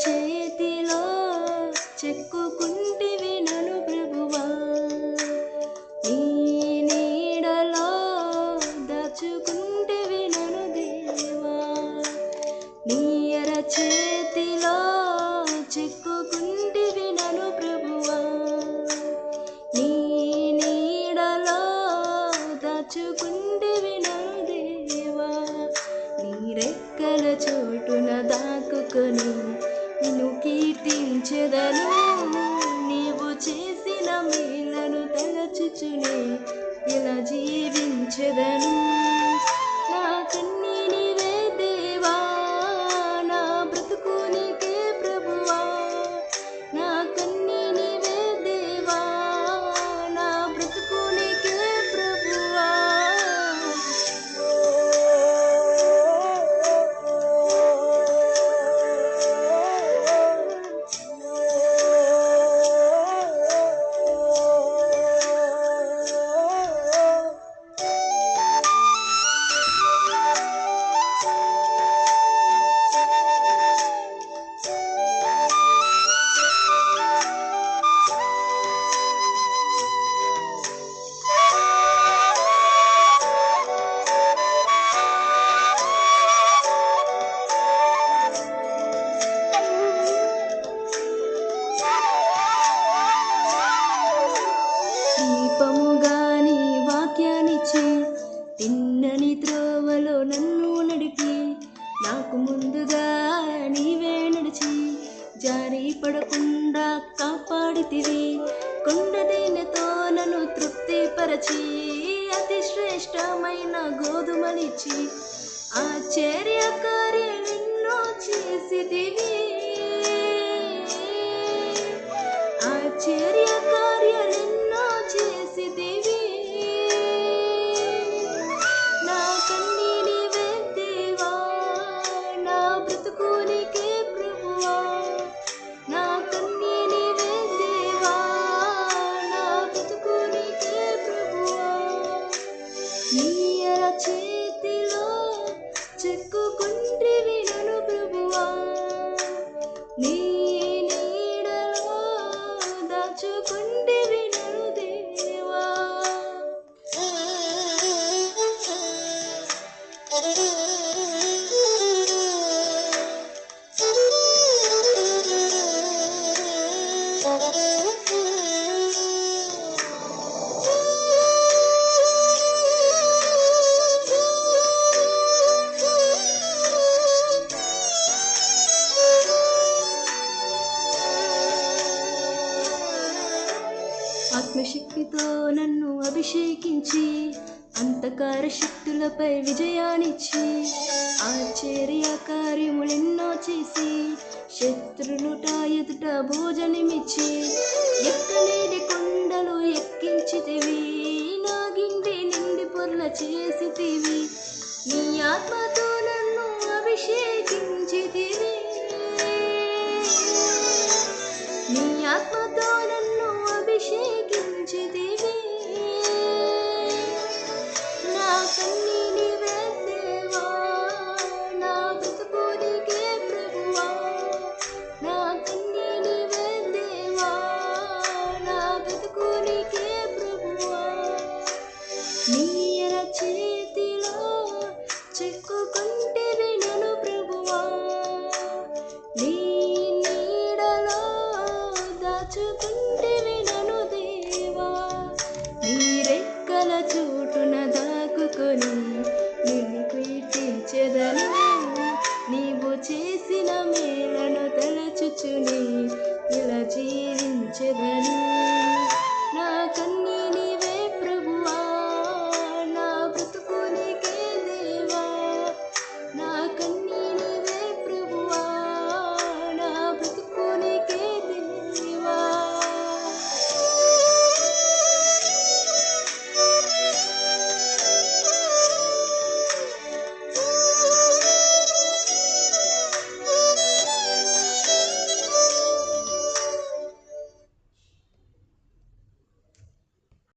చేతిలో చెక్కుకుంటివి నను ప్రభువా, నీ నీడలో దాచుకుంటివి నను దేవా. నీ చేతిలో చెక్కుకుంటివి నను ప్రభువా, నీ నీడలో దాచుకుంటివి నను దేవా. నీ రెక్కల చోటున దాక్కుకొని నిన్ను కీర్తించెదను, నీవు చేసిన మేలను తలచుచునే ఇలా జీవించెదను. నా కన్నీ నీవే దేవా, నా బ్రతుకు నీకే ప్రభువా. నా కన్నీ నీవే దేవా, నా బ్రతుకు నీకే ప్రభువా. దీపముగా నీ వాక్యాన్నిచ్చి తిన్నని త్రోవలో నన్ను నడిపి, నాకు ముందుగా నీవే నడిచి జారి పడకుండా కాపాడితివి. కొండదేనెతో నన్ను తృప్తిపరచి అతి శ్రేష్టమైన గోధుమలిచ్చి ఆశ్చర్య కార్యాలెన్నో చేసితివి. ఆశ్చర్య కార్యాలెన్నో చేసితివి. నా కన్నీ నీవే దేవా, నా బ్రతుకు నీకే ప్రభువా. నా కన్నీ నీవే దేవా, నా బ్రతుకు నీకే ప్రభువా. నీ చేతిలో చెక్కుకుంటివి నను ప్రభువా, నీ నీడలో దాచుకుంటివి నను దేవా. ఆత్మశక్తితో నన్ను అభిషేకించి అంధకార శక్తులపై విజయాన్నిచ్చి ఆశ్చర్య కార్యములెన్నో చేసి శత్రునుట ఎదుట భోజనమిచ్చి ఎక్కలేని